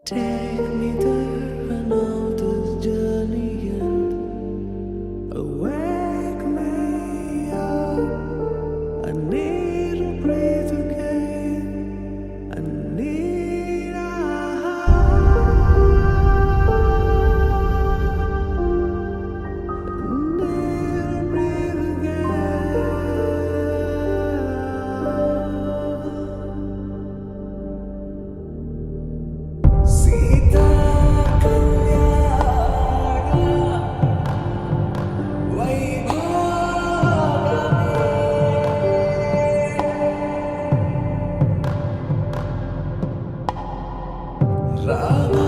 Take me there, I know this journey ends. Wake me up, I need to breathe again. I need a breathe again. Sita Rama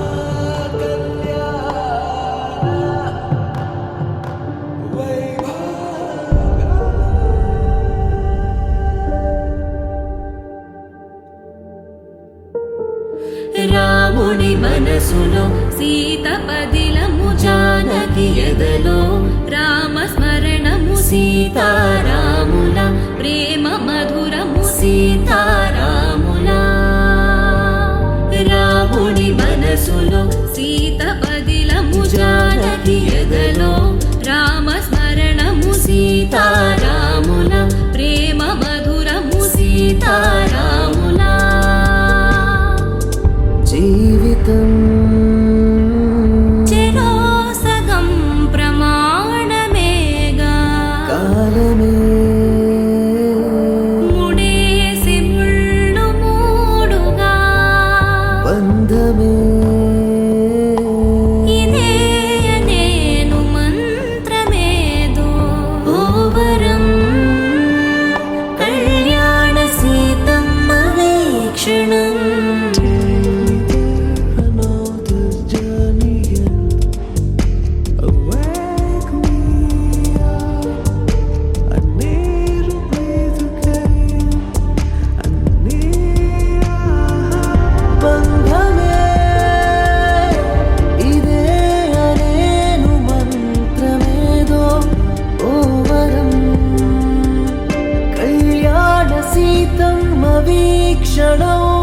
రాముని మనసులో సీత పదిలము జానకి ఎదలో రామస్మరణము సీతారాముల ప్రేమ మధురము సీతారాముల రాముని మనసులో సీత పదిలము జానకి ఎదలో రామస్మరణము సీతారాముల ప్రేమ మధురము సీతారాముల జీవితం చెరో సగం ప్రమాణమేగా కాలమే ముడేసి ముళ్ళు మూడుగా బంధమే ఇదే నేను మంత్రమేదో ఓవరం కళ్యాణ సీతమ్మ వీక్షణం వీక్షణం